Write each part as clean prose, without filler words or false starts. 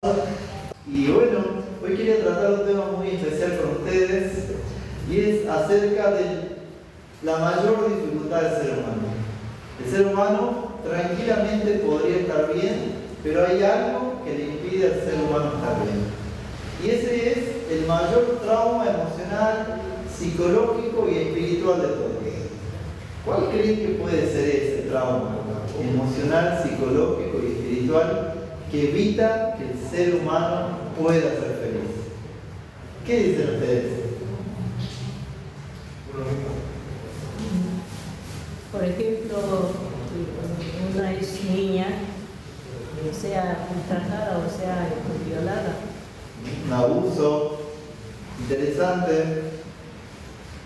Y bueno, hoy quería tratar un tema muy especial con ustedes y es acerca de la mayor dificultad del ser humano. El ser humano tranquilamente podría estar bien, pero hay algo que le impide al ser humano estar bien. Y ese es el mayor trauma emocional, psicológico y espiritual de todos. ¿Cuál creen que puede ser ese trauma emocional, psicológico y espiritual que evita que el ser humano pueda ser feliz? ¿Qué dicen ustedes? Por ejemplo, una es niña, sea ultrajada o sea violada. Un abuso interesante,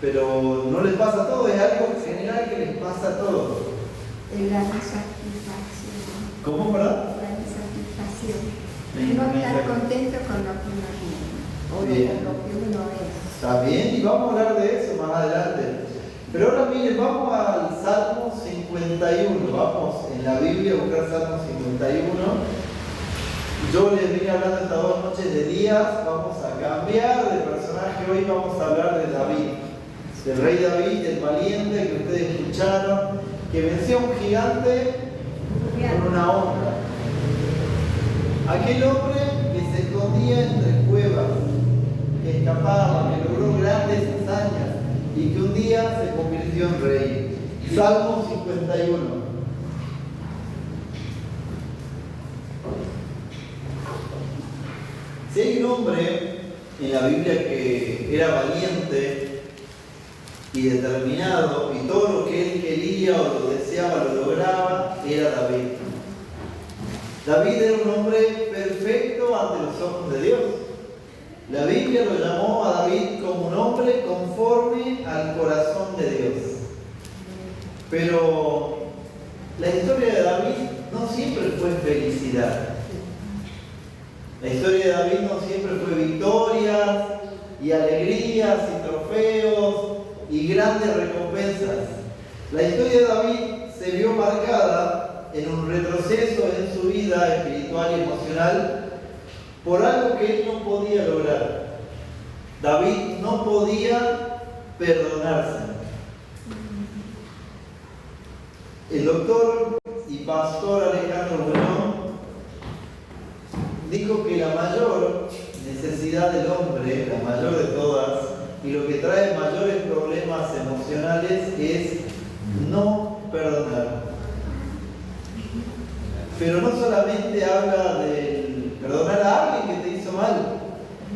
pero no les pasa a todos, es algo general que les pasa a todos. La insatisfacción. ¿Cómo, verdad? La insatisfacción. No estar contento con lo que uno tiene o con lo que uno es. Está bien, y vamos a hablar de eso más adelante. Pero ahora miren, vamos al Salmo 51. Vamos en la Biblia a buscar Salmo 51. Yo les vine hablando estas 2 noches de días. Vamos a cambiar de personaje. Hoy vamos a hablar de David, del rey David, el valiente que ustedes escucharon, que venció a un gigante con una honra. Aquel hombre que se escondía entre cuevas, que escapaba, que logró grandes hazañas y que un día se convirtió en rey. Salmo 51. Si hay un hombre en la Biblia que era valiente y determinado y todo lo que él quería o lo deseaba lo lograba, era David. David era un hombre perfecto ante los ojos de Dios. La Biblia lo llamó a David como un hombre conforme al corazón de Dios. Pero la historia de David no siempre fue felicidad. La historia de David no siempre fue victorias y alegrías y trofeos y grandes recompensas. La historia de David se vio marcada en un retroceso en su vida espiritual y emocional por algo que él no podía lograr. David no podía perdonarse. El doctor y pastor Alejandro Buñón dijo que la mayor necesidad del hombre, la mayor de todas, y lo que trae mayores problemas emocionales es no perdonar. Pero no solamente habla de perdonar a alguien que te hizo mal.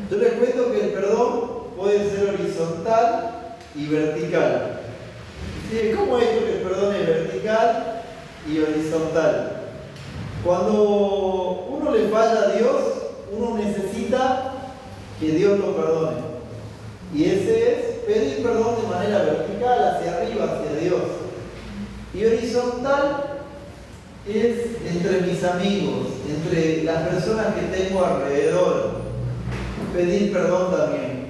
Yo les cuento que el perdón puede ser horizontal y vertical. ¿Cómo es que el perdón es vertical y horizontal? Cuando uno le falla a Dios, uno necesita que Dios lo perdone. Y ese es pedir perdón de manera vertical, hacia arriba, hacia Dios. Y horizontal es entre mis amigos, entre las personas que tengo alrededor. Pedir perdón también.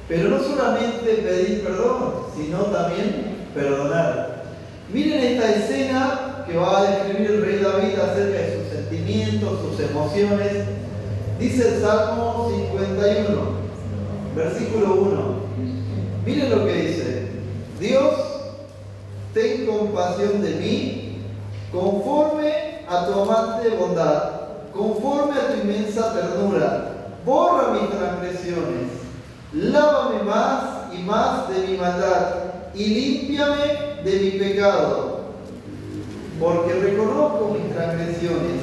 Pero no solamente pedir perdón, sino también perdonar. Miren esta escena que va a describir el rey David acerca de sus sentimientos, sus emociones. Dice el Salmo 51, versículo 1. Miren lo que dice: Dios, ten compasión de mí, conforme a tu amante bondad, conforme a tu inmensa ternura. Borra mis transgresiones, lávame más y más de mi maldad, y límpiame de mi pecado. Porque reconozco mis transgresiones,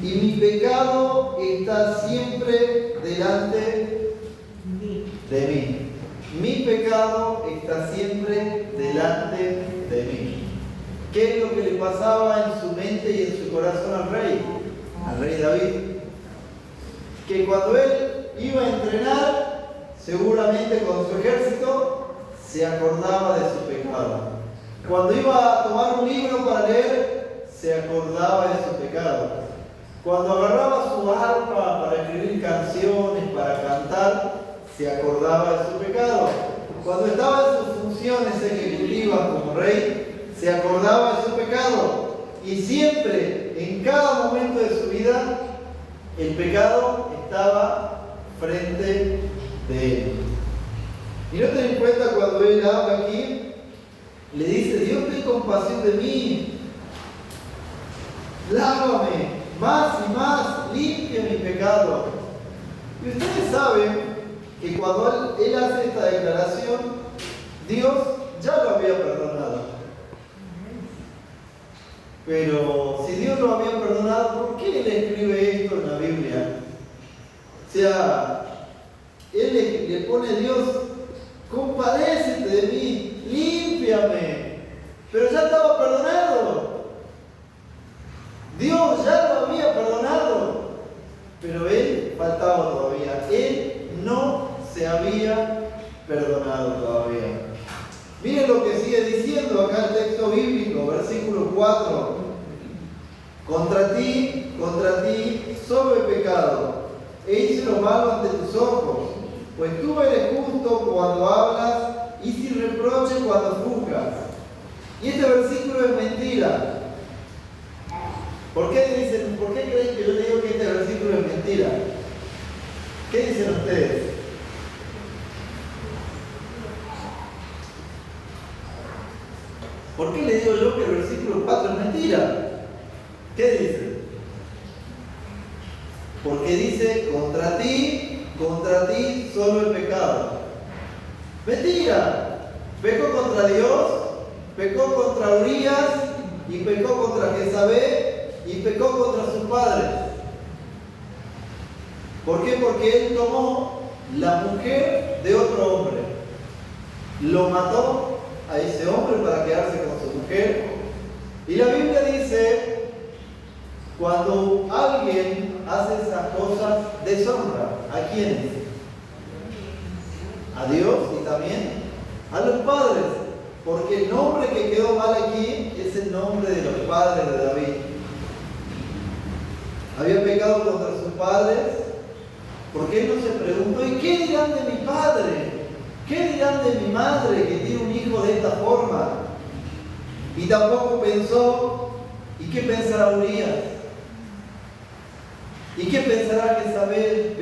y mi pecado está siempre delante de mí. Mi pecado está siempre delante de mí. ¿Qué es lo que le pasaba en su mente y en su corazón al rey David? Que cuando él iba a entrenar, seguramente con su ejército, se acordaba de su pecado. Cuando iba a tomar un libro para leer, se acordaba de su pecado. Cuando agarraba su arpa para escribir canciones, para cantar, se acordaba de su pecado. Cuando estaba en sus funciones ejecutivas como rey, se acordaba de su pecado. Y siempre, en cada momento de su vida, El pecado estaba frente de él. Y no ten en cuenta cuando él habla aquí, le dice: Dios, ten compasión de mí, lávame más y más, limpia mi pecado. Y ustedes saben que cuando él hace esta declaración, Dios ya lo había perdonado. Pero si Dios lo había perdonado, ¿por qué él escribe esto en la Biblia? O sea, él le pone a Dios: compadécete de mí, límpiame. Pero ya estaba perdonado. Dios ya lo había perdonado. Pero él faltaba todavía. Él no se había perdonado todavía. Miren lo que sigue diciendo acá el texto bíblico, versículo 4. Contra ti, solo he pecado, e hice lo malo ante tus ojos, pues tú eres justo cuando hablas y sin reproche cuando juzgas. Y este versículo es mentira. ¿Por qué creen que yo le digo que este versículo es mentira? ¿Qué dicen ustedes? ¿Por qué le digo yo que el versículo 4 es mentira? ¿Qué dice? Porque dice: contra ti solo el pecado. Mentira. Pecó contra Dios, pecó contra Urías, y pecó contra Jezabel, y pecó contra sus padres. ¿Por qué? Porque él tomó la mujer de otro hombre, lo mató a ese hombre para quedarse con su mujer. Y la Biblia dice: cuando alguien hace esas cosas, deshonra. ¿A quiénes? A Dios y también a los padres. Porque el nombre que quedó mal aquí es el nombre de los padres de David. Había pecado contra sus padres porque él no se preguntó: ¿y qué dirán de mi padre? ¿Qué dirán de mi madre que tiene un hijo de esta forma? Y tampoco pensó: ¿y qué pensará Urías? ¿Y qué pensará Jezabel?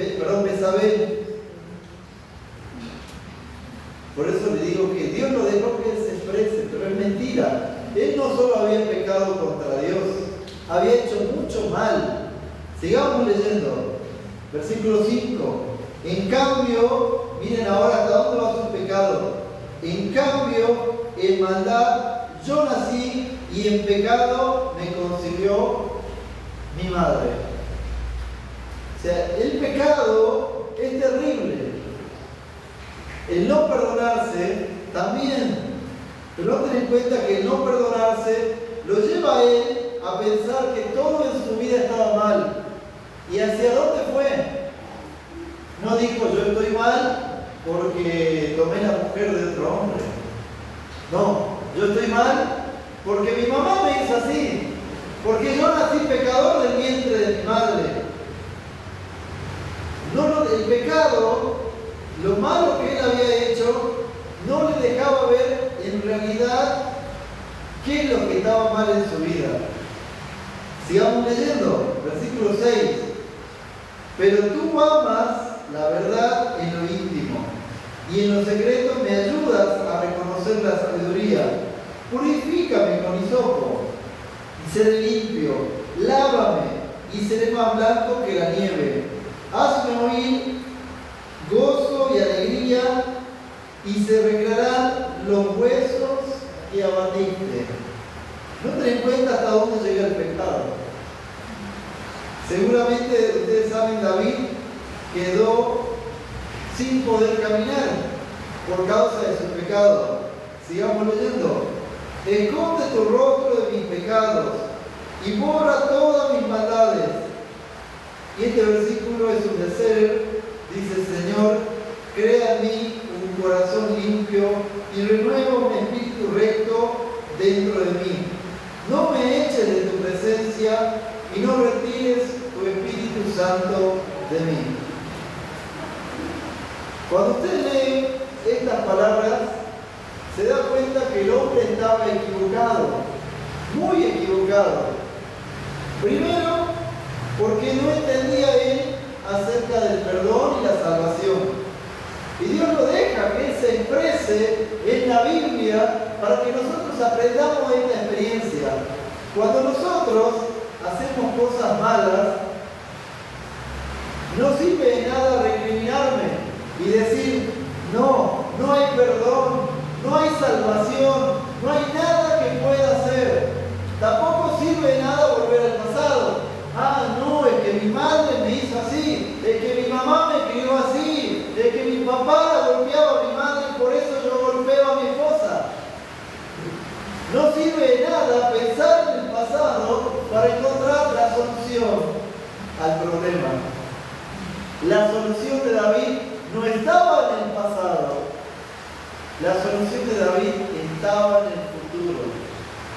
Por eso le digo que Dios lo dejó que él se exprese, pero es mentira. Él no solo había pecado contra Dios, había hecho mucho mal. Sigamos leyendo. Versículo 5. En cambio, miren ahora hasta dónde va su pecado. En cambio, en maldad yo nací, y en pecado me concibió mi madre. O sea, el pecado es terrible. El no perdonarse también. Pero no ten en cuenta que el no perdonarse lo lleva a él a pensar que todo en su vida estaba mal. ¿Y hacia dónde fue? No dijo: yo estoy mal porque tomé la mujer de otro hombre. No, yo estoy mal porque mi mamá me hizo así. Porque yo nací pecador del vientre de mi madre. El pecado, lo malo que él había hecho, no le dejaba ver en realidad qué es lo que estaba mal en su vida. Sigamos leyendo, versículo 6. Pero tú amas la verdad en lo íntimo, y en lo secreto me ayudas a reconocer la sabiduría. Purifícame con hisopo, y seré limpio. Lávame, y seré más blanco que la nieve. Hazme oír gozo y alegría, y se recrearán los huesos que abatiste. No ten en cuenta hasta dónde llega el pecado. Seguramente ustedes saben, David quedó sin poder caminar por causa de su pecado. Sigamos leyendo. Esconde tu rostro de mis pecados y borra todas mis maldades. Y este versículo es un deseo. Dice: Señor, crea en mí un corazón limpio y renueva un espíritu recto dentro de mí. No me eches de tu presencia y no retires tu Espíritu Santo de mí. Cuando usted lee estas palabras, se da cuenta que el hombre estaba equivocado, muy equivocado. Primero, porque no entendía él establece en la Biblia para que nosotros aprendamos esta experiencia. Cuando nosotros hacemos cosas malas, no sirve de nada recriminarme y decir, no hay perdón, no hay salvación, no hay nada que pueda hacer. Tampoco sirve de nada volver al pasado. No, es que mi madre me hizo así, es que mi mamá me crió así, es que mi papá golpeaba a mi madre y por eso yo golpeo a mi esposa. No sirve de nada pensar en el pasado para encontrar la solución al problema. La solución de David no estaba en el pasado. La solución de David estaba en el futuro,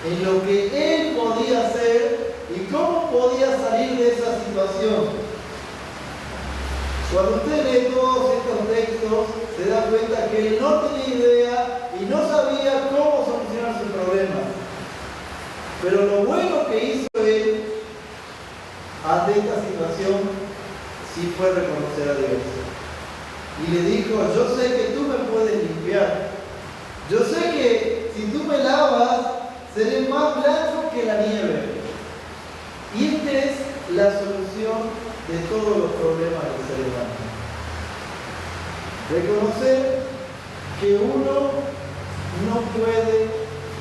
en lo que él podía hacer y cómo podía salir de esa situación. Cuando usted lee todos estos textos, se da cuenta que él no tenía idea y no sabía cómo solucionar su problema. Pero lo bueno que hizo él ante esta situación sí fue reconocer a Dios. Y le dijo, yo sé que tú me puedes limpiar. Yo sé que si tú me lavas, seré más blanco que la nieve. Y esta es la solución de todos los problemas del ser humano. Reconocer que uno no puede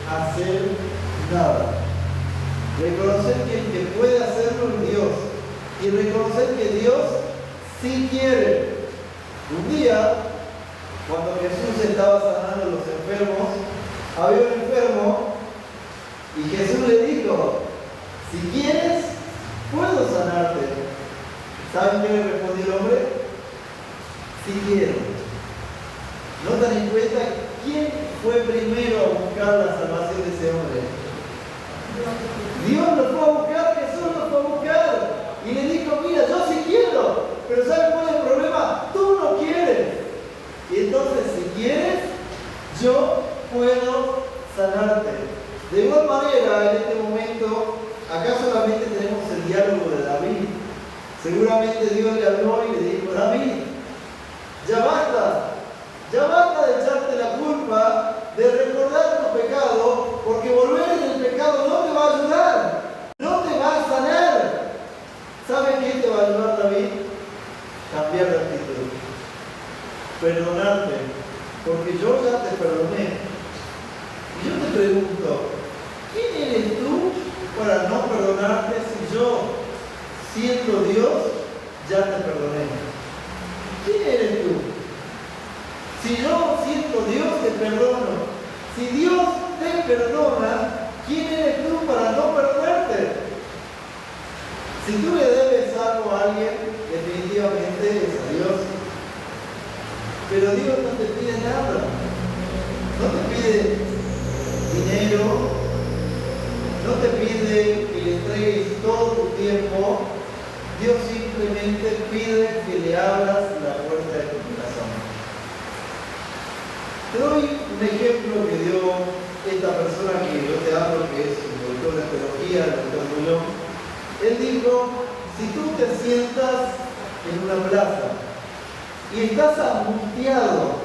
hacer nada. Reconocer que el que puede hacerlo es Dios. Y reconocer que Dios sí quiere. Un día, cuando Jesús estaba sanando a los enfermos, había un enfermo y Jesús le dijo, si quieres, puedo sanarte. ¿Saben qué le respondió el hombre? Si quiero. ¿Notan en cuenta quién fue primero a buscar la salvación de ese hombre? Dios lo fue a buscar, Jesús lo fue a buscar. Y le dijo, mira, yo sí quiero, pero ¿sabes cuál es el problema? Tú no quieres. Y entonces, si quieres, yo puedo sanarte. De igual manera, en este momento, acá solamente tenemos el diálogo de David. Seguramente Dios le habló y le dijo, David, ya basta de echarte la culpa, de recordar tu pecado, porque volver en el pecado no te va a ayudar, no te va a sanar. ¿Sabe qué te va a ayudar, David? Cambiar de actitud, perdonarte, porque yo ya te perdoné. Y yo te pregunto, ¿quién eres tú para no perdonarte si yo, siendo Dios, ya te perdoné? ¿Quién eres tú? Si yo, siendo Dios, te perdono. Si Dios te perdona, ¿quién eres tú para no perdonarte? Si tú le debes algo a alguien, definitivamente es a Dios. Pero Dios no te pide nada. No te pide dinero, no te pide que le entregues todo tu tiempo. Dios simplemente pide que le abras la puerta de tu corazón. Te doy un ejemplo que dio esta persona que yo te hablo, que es un doctor de teología, el doctor Mulón. Él dijo, si tú te sientas en una plaza y estás angustiado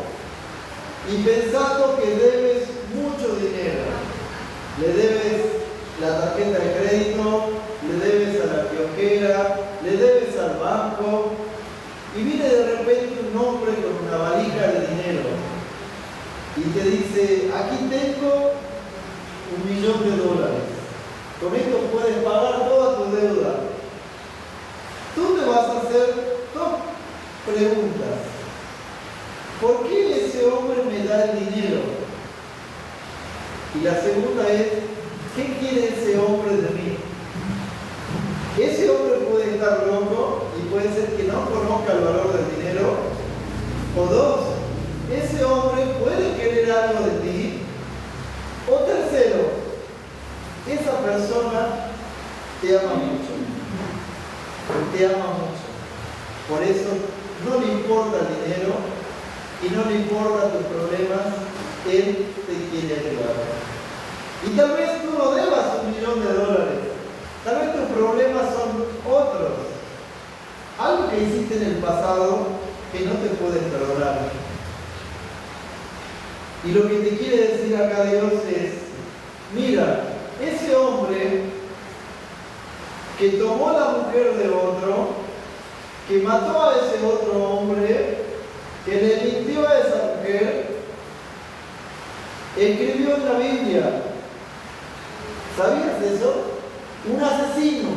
y pensando que debes mucho dinero, le debes la tarjeta de crédito, le debes a la kiosquera, le debes al banco, y viene de repente un hombre con una valija de dinero y te dice, aquí tengo $1.000.000, con esto puedes pagar toda tu deuda. Tú te vas a hacer dos preguntas. ¿Por qué ese hombre me da el dinero? Y la segunda es, ¿qué quiere ese hombre de mí? Ese hombre puede estar loco y puede ser que no conozca el valor del dinero. O dos, ese hombre puede querer algo de ti. O tercero, esa persona te ama mucho. Te ama mucho. Por eso no le importa el dinero y no le importa tus problemas. Él te quiere ayudar. Y tal vez tú no debas $1.000.000. Tal vez tus problemas son otros. Algo que hiciste en el pasado que no te puedes perdonar. Y lo que te quiere decir acá Dios es, mira, ese hombre que tomó la mujer de otro, que mató a ese otro hombre, que le mintió a esa mujer, escribió en la Biblia. ¿Sabías eso? Un asesino,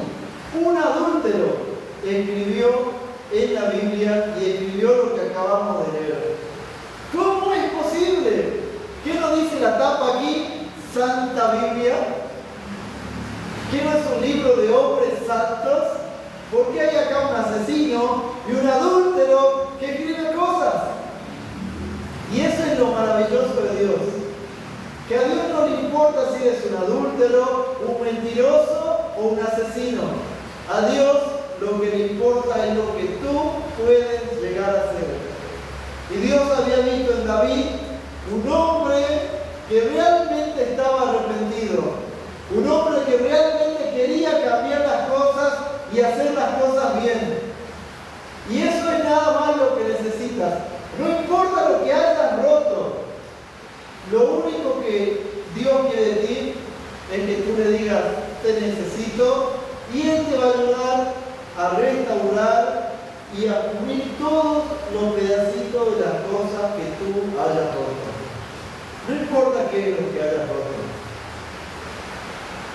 un adúltero, escribió en la Biblia y escribió lo que acabamos de leer. ¿Cómo es posible? ¿Qué nos dice la tapa aquí? Santa Biblia. ¿Qué no es un libro de hombres santos? ¿Por qué hay acá un asesino y un adúltero que escribe cosas? Y eso es lo maravilloso de Dios. Que a Dios no le importa si eres un adúltero, un mentiroso o un asesino. A Dios lo que le importa es lo que tú puedes llegar a ser. Y Dios había visto en David un hombre que realmente estaba arrepentido. Un hombre que realmente quería cambiar las cosas y hacer las cosas bien. Y eso es nada más lo que necesitas. No importa lo que hayas roto. Lo único que Dios quiere de ti es que tú le digas, te necesito, y Él te va a ayudar a restaurar y a cubrir todos los pedacitos de las cosas que tú hayas roto. No importa qué es lo que hayas roto.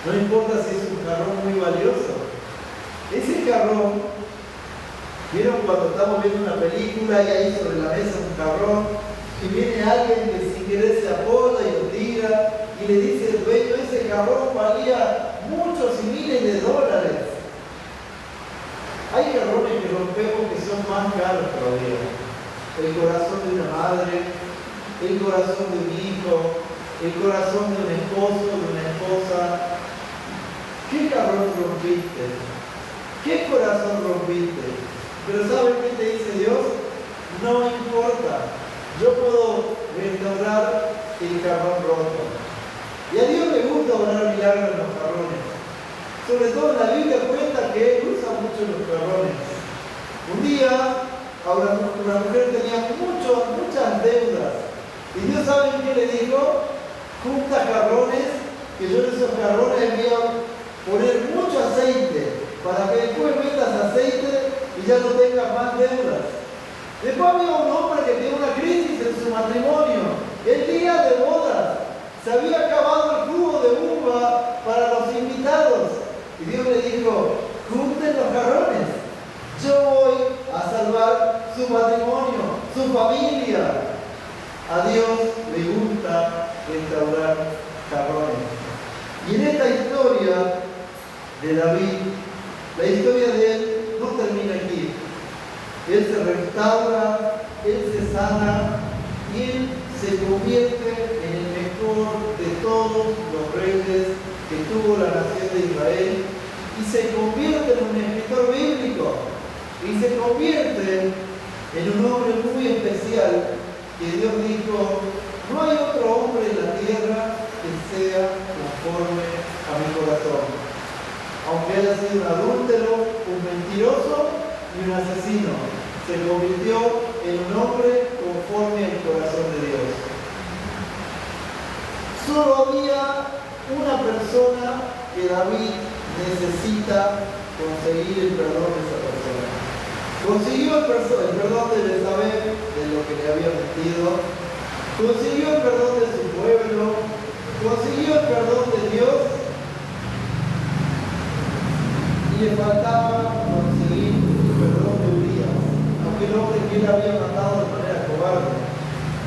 No importa si es un jarrón muy valioso. Ese jarrón, ¿vieron cuando estamos viendo una película y hay sobre la mesa un jarrón y viene alguien que sin querer se apoya y lo tira y le dice el dueño, ese jarrón valía muchos y miles de dólares? Hay jarrones que rompemos que son más caros todavía. El corazón de una madre, el corazón de un hijo, el corazón de un esposo, de una esposa. ¿Qué jarrón rompiste? ¿Qué corazón rompiste? Pero ¿sabes qué te dice Dios? No importa. Yo puedo restaurar el jarrón roto. Y a Dios le gusta obrar milagros en los jarrones. Sobre todo la Biblia cuenta que Él usa mucho los jarrones. Un día, una mujer tenía muchas deudas. Y Dios, ¿saben qué le dijo? Junta jarrones, que yo en esos jarrones voy a poner mucho aceite, para que después metas aceite y ya no tengas más deudas. Después había un hombre que tenía una crisis en su matrimonio. El día de bodas se había acabado el jugo de uva para los invitados. Y Dios le dijo, junten los jarrones. Yo voy a salvar su matrimonio, su familia. A Dios le gusta restaurar jarrones. Y en esta historia de David, la historia de él no termina aquí. Él se restaura, él se sana y él se convierte en el mejor de todos los reyes que tuvo la nación de Israel y se convierte en un escritor bíblico y se convierte en un hombre muy especial que Dios dijo, no hay otro hombre en la tierra que sea conforme a mi corazón. Aunque haya sido un adúltero, un mentiroso y un asesino, se convirtió en un hombre conforme al corazón de Dios. Solo había una persona que David necesita conseguir el perdón de esa persona. Consiguió el perdón de Betsabé, de lo que le había mentido, consiguió el perdón de su pueblo, consiguió el perdón de Dios, y le faltaba conseguir el perdón de Urías, aquel hombre que él había matado de manera cobarde.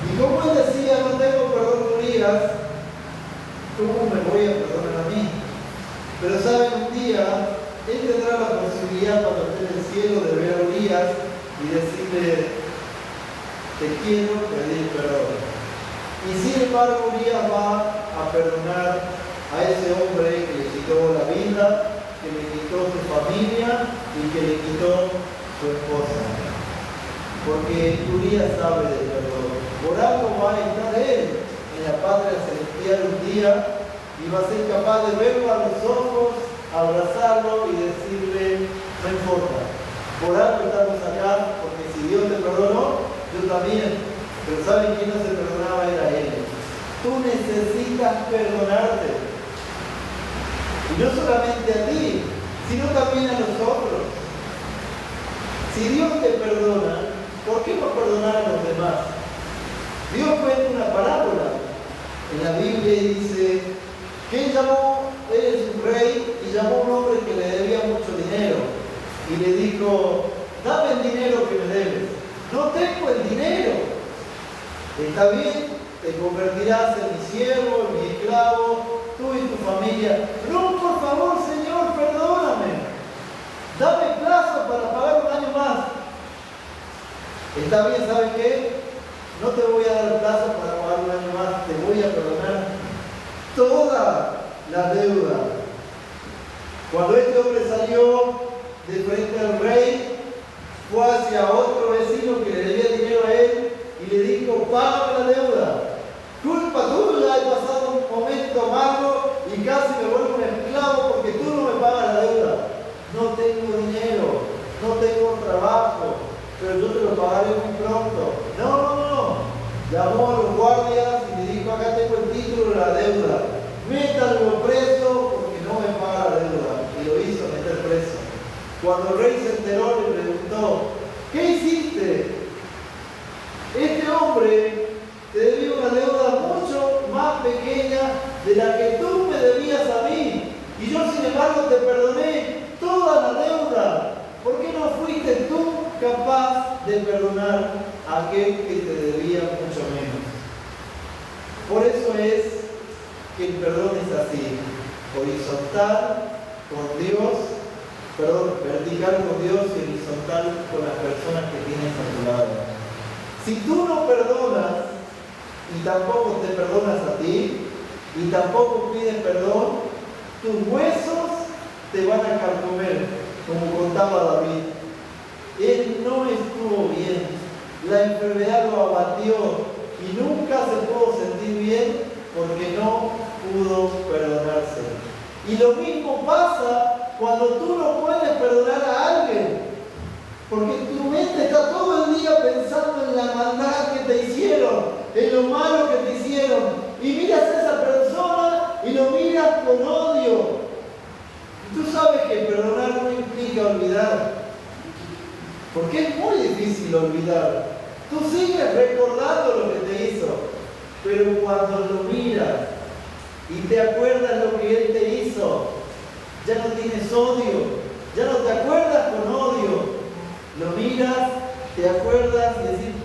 Y como él decía, no tengo perdón de Urías, ¿cómo me voy a perdonar a mí? Pero saben, un día él tendrá la posibilidad cuando esté en el cielo de ver a Urías y decirle, te quiero pedir perdón. Y sin embargo Urías va a perdonar a ese hombre que le quitó la vida, que le quitó su familia y que le quitó su esposa. Porque Urías sabe del perdón. Por algo va a estar él en la patria celestial un día y va a ser capaz de verlo a los ojos, abrazarlo y decirle, no importa, por algo estamos acá, porque si Dios te perdonó, yo también. Pero ¿saben quién no se perdonaba? Era él. necesitas perdonarte. Y no solamente a ti, sino también a nosotros. Si Dios te perdona, ¿por qué no perdonar a los demás? Dios cuenta una parábola en la Biblia y dice que él es un rey y llamó a un hombre que le debía mucho dinero y le dijo: dame el dinero que me debes. No tengo el dinero. Está bien, te convertirás en mi siervo, en mi esclavo, tú y tu familia. No, por favor, Señor, perdóname. Dame plazo para pagar un año más. Está bien, ¿sabes qué? No te voy a dar plazo para pagar un año más, te voy a perdonar toda la deuda. Cuando este hombre salió de frente al rey, fue hacia otro vecino que le debía dinero a él y le dijo: págame la deuda. Culpa tuya, he pasado un momento amargo y casi me vuelvo un esclavo porque tú no me pagas la deuda. No tengo dinero, no tengo trabajo, pero yo te lo pagaré muy pronto. No. Llamó a los guardias y le dijo: acá tengo el título de la deuda. Métanlo preso porque no me paga la deuda. Y lo hizo meter preso. Cuando el rey se enteró, le preguntó: ¿qué hiciste? Este hombre te debía una deuda mucho más pequeña de la que tú me debías a mí. Y yo, sin embargo, te perdoné toda la deuda. ¿Por qué no fuiste tú capaz de perdonar a aquel que te debía mucho menos? Por eso es que el perdón es así: horizontal con Dios, vertical con Dios y horizontal con las personas que tienes a tu lado. Si tú no perdonas y tampoco te perdonas a ti y tampoco pides perdón, tus huesos te van a carcomer, como contaba David. Él no estuvo bien, la enfermedad lo abatió y nunca se pudo sentir bien porque no pudo perdonarse. Y lo mismo pasa cuando tú no puedes perdonar a alguien, porque tu mente está todo el día pensando en la maldad que te hicieron, en lo malo que te hicieron, y miras a esa persona y lo miras con odio. Tú sabes que perdonar no implica olvidar, porque es muy difícil olvidar. Tú sigues recordando lo que te hizo, pero cuando lo miras y te acuerdas lo que él te hizo, ya no tienes odio, ya no te acuerdas con odio. Lo miras, te acuerdas y decís: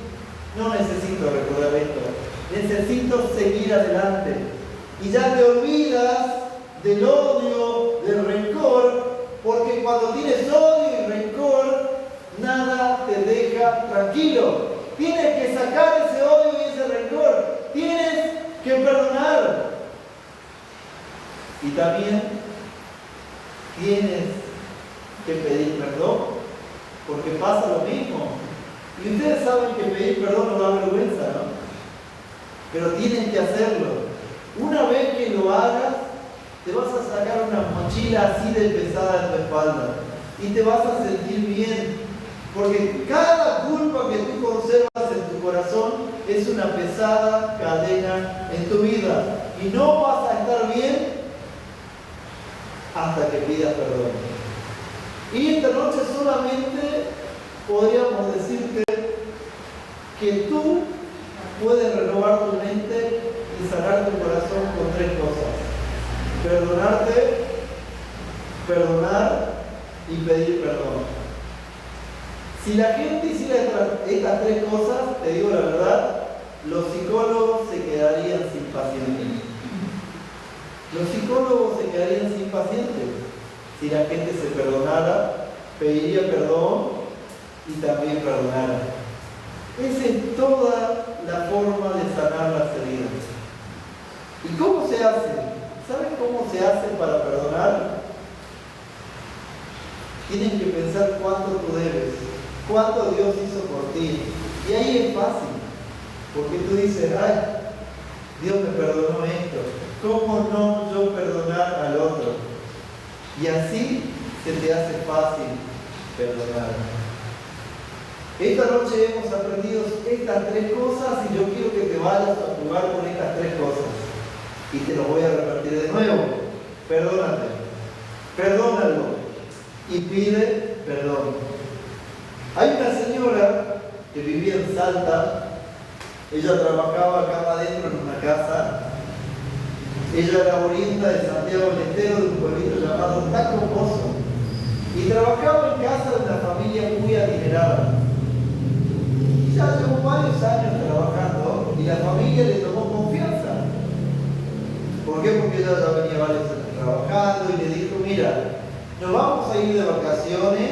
no necesito recordar esto, necesito seguir adelante. Y ya te olvidas del odio, del rencor, porque cuando tienes odio y rencor, nada te deja tranquilo. Tienes que sacar ese odio y ese rencor, tienes que perdonar. Y también tienes que pedir perdón, porque pasa lo mismo. Y ustedes saben que pedir perdón no da vergüenza, ¿no? Pero tienen que hacerlo. Una vez que lo hagas, te vas a sacar una mochila así de pesada en tu espalda y te vas a sentir bien, porque cada culpa que tú conservas en tu corazón es una pesada cadena en tu vida y no vas a estar bien hasta que pidas perdón. Y esta noche solamente podríamos decirte que tú puedes renovar tu mente y sanar tu corazón con tres cosas: perdonarte, perdonar y pedir perdón. Si la gente hiciera estas tres cosas, te digo la verdad, los psicólogos se quedarían sin pacientes. Los psicólogos se quedarían sin pacientes si la gente se perdonara, pediría perdón y también perdonara. Esa es toda la forma de sanar las heridas. ¿Y cómo se hace? ¿Saben cómo se hace para perdonar? Tienes que pensar cuánto tú debes, cuánto Dios hizo por ti. Y ahí es fácil, porque tú dices: ay, Dios me perdonó esto, ¿cómo no yo perdonar al otro? Y así se te hace fácil perdonar. Esta noche hemos aprendido estas tres cosas y yo quiero que te vayas a jugar con estas tres cosas. Y te lo voy a repetir de nuevo. Perdónate. Perdónalo. Y pide perdón. Hay una señora que vivía en Salta. Ella trabajaba acá adentro en una casa. Ella era oriunda de Santiago del Estero, de un pueblito llamado Taco Pozo. Y trabajaba en casa de una familia muy adinerada. Ya llevó varios años trabajando y la familia le tomó confianza. ¿Por qué? Porque ella ya venía varios años trabajando y le dijo, mira, nos vamos a ir de vacaciones,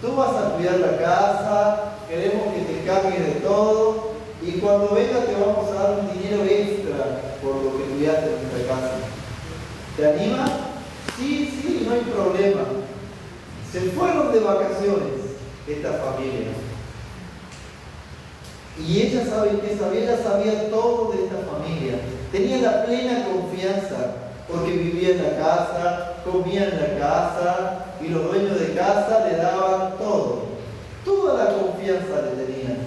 tú vas a cuidar la casa, queremos que te encargues de todo y cuando vengas te vamos a dar un dinero extra por lo que cuidaste en nuestra casa. ¿Te animas? Sí, no hay problema. Se fueron de vacaciones esta familia. Y ella sabe qué sabía, ella sabía todo de esta familia. Tenía la plena confianza, porque vivía en la casa, comía en la casa, y los dueños de casa le daban todo. Toda la confianza le tenían.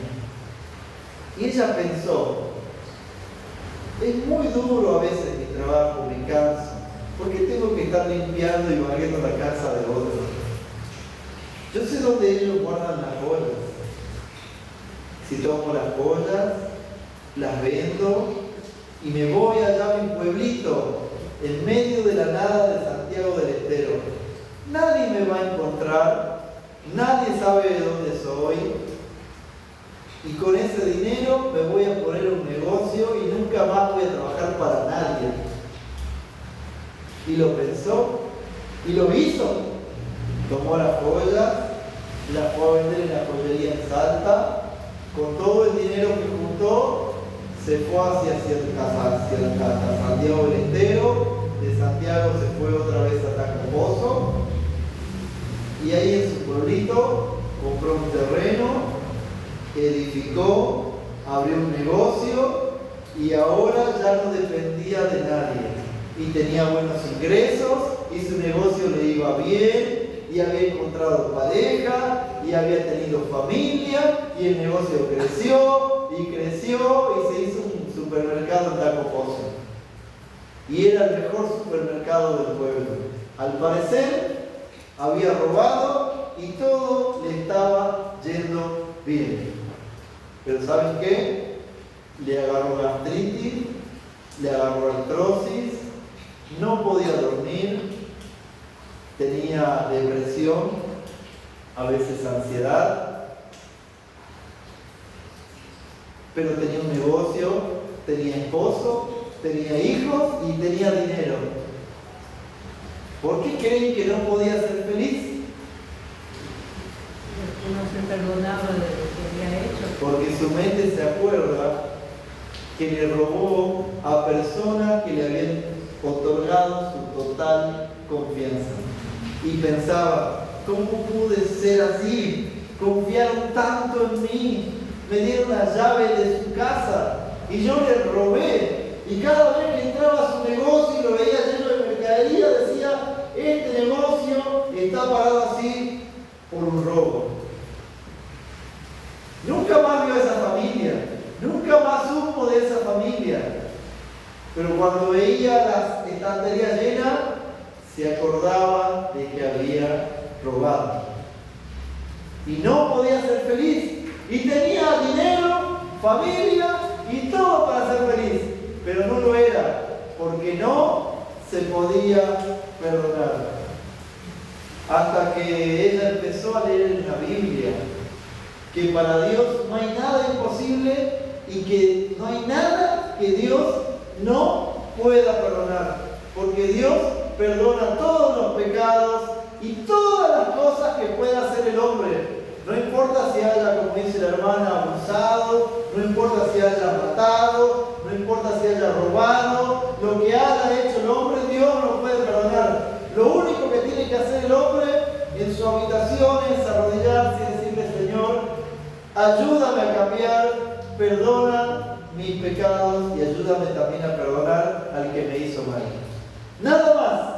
Y ella pensó, es muy duro a veces mi trabajo, me canso, porque tengo que estar limpiando y barriendo la casa de otros. Yo sé dónde ellos guardan las joyas. Si tomo las joyas, las vendo y me voy allá a mi pueblito, en medio de la nada de Santiago del Estero. Nadie me va a encontrar, nadie sabe de dónde soy. Y con ese dinero me voy a poner un negocio y nunca más voy a trabajar para nadie. Y lo pensó y lo hizo. Tomó las joyas, las fue a vender en la joyería en Salta. Con todo el dinero que juntó, se fue hacia Santiago del Estero. De Santiago se fue otra vez a Taco Pozo. Y ahí en su pueblito compró un terreno, edificó, abrió un negocio y ahora ya no dependía de nadie. Y tenía buenos ingresos y su negocio le iba bien. Y había encontrado pareja, y había tenido familia, y el negocio creció, y se hizo un supermercado en Taco Pozo. Y era el mejor supermercado del pueblo. Al parecer, había robado y todo le estaba yendo bien. Pero ¿saben qué? Le agarró gastritis, le agarró artrosis, no podía dormir, tenía depresión, a veces ansiedad, pero tenía un negocio, tenía esposo, tenía hijos y tenía dinero. ¿Por qué creen que no podía ser feliz? Porque no se perdonaba de lo que había hecho. Porque su mente se acuerda que le robó a personas que le habían otorgado su total confianza. Y pensaba, ¿cómo pude ser así? Confiaron tanto en mí, me dieron la llave de su casa y yo les robé. Y cada vez que entraba a su negocio y lo veía lleno de mercadería, decía, este negocio está parado así por un robo. Nunca más vio a esa familia, nunca más supo de esa familia. Pero cuando veía las estanterías llenas, se acordaba de que había robado. Y no podía ser feliz. Y tenía dinero, familia y todo para ser feliz. Pero no lo era, porque no se podía perdonar. Hasta que ella empezó a leer en la Biblia que para Dios no hay nada imposible y que no hay nada que Dios no pueda perdonar. Porque Dios perdona todos los pecados y todas las cosas que pueda hacer el hombre. No importa si haya, como dice la hermana, abusado, no importa si haya matado, no importa si haya robado, lo que haya hecho el hombre, Dios no puede perdonar. Lo único que tiene que hacer el hombre en su habitación es arrodillarse y decirle, Señor, ayúdame a cambiar, perdona mis pecados y ayúdame también a perdonar al que me hizo mal. Nada más.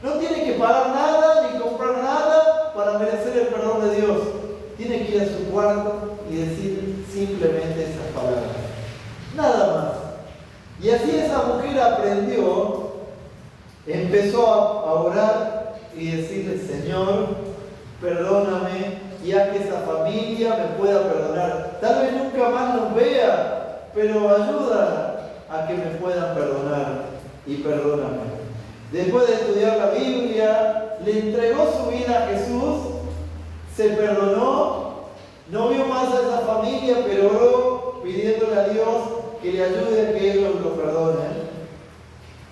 No tiene que pagar nada ni comprar nada para merecer el perdón de Dios. Tiene que ir a su cuarto y decir simplemente esas palabras. Nada más. Y así esa mujer aprendió, empezó a orar y decirle: Señor, perdóname, y haz que esa familia me pueda perdonar. Tal vez nunca más los vea, pero ayuda a que me puedan perdonar y perdóname. Después de estudiar la Biblia, le entregó su vida a Jesús, se perdonó, no vio más a esa familia, pero oró pidiéndole a Dios que le ayude a que ellos lo perdonen.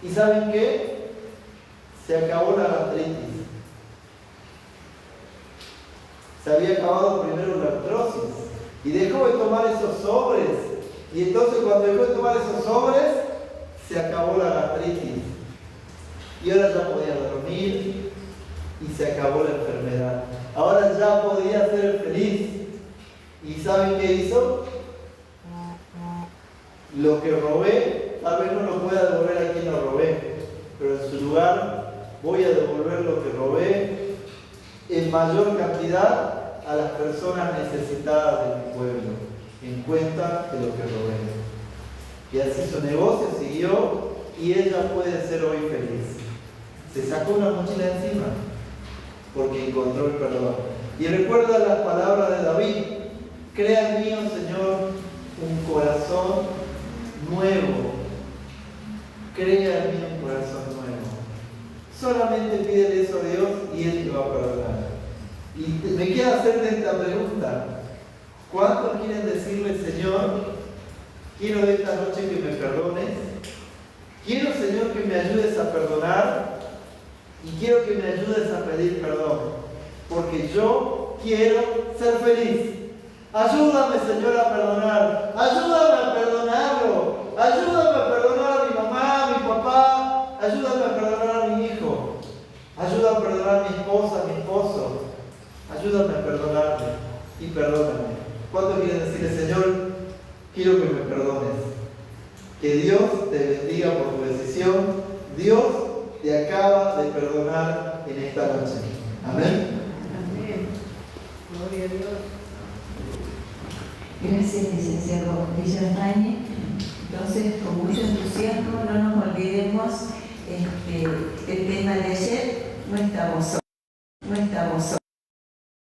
¿Y saben qué? Se acabó la gastritis. Se había acabado primero la artrosis y dejó de tomar esos sobres. Y entonces cuando dejó de tomar esos sobres, se acabó la gastritis. Y ahora ya podía dormir y se acabó la enfermedad. Ahora ya podía ser feliz. ¿Y saben qué hizo? Lo que robé, tal vez no lo pueda devolver a quien lo robé, pero en su lugar voy a devolver lo que robé en mayor cantidad a las personas necesitadas de mi pueblo, en cuenta de lo que robé. Y así su negocio siguió y ella puede ser hoy feliz. Se sacó una mochila encima porque encontró el perdón. Y recuerda las palabras de David: crea en mí, oh Señor, un corazón nuevo. Crea en mí un corazón nuevo. Solamente pídele eso a Dios y Él te va a perdonar. Y me queda hacerte esta pregunta: ¿cuántos quieren decirle: Señor, quiero de esta noche que me perdones? Quiero, Señor, que me ayudes a perdonar y quiero que me ayudes a pedir perdón, porque yo quiero ser feliz. Ayúdame, Señor, a perdonar. Ayúdame a perdonarlo. Ayúdame a perdonar a mi mamá, a mi papá. Ayúdame a perdonar a mi hijo. Ayúdame a perdonar a mi esposa, a mi esposo. Ayúdame a perdonarme y perdóname. ¿Cuánto quieren decirle: Señor, quiero que me perdones? Que Dios te bendiga por tu decisión. Dios te acaba de perdonar en esta noche. Amén. Amén. Gloria a Dios. Gracias, licenciado Villarrañe. Entonces, con mucho entusiasmo, no nos olvidemos el tema de ayer: no estamos solos.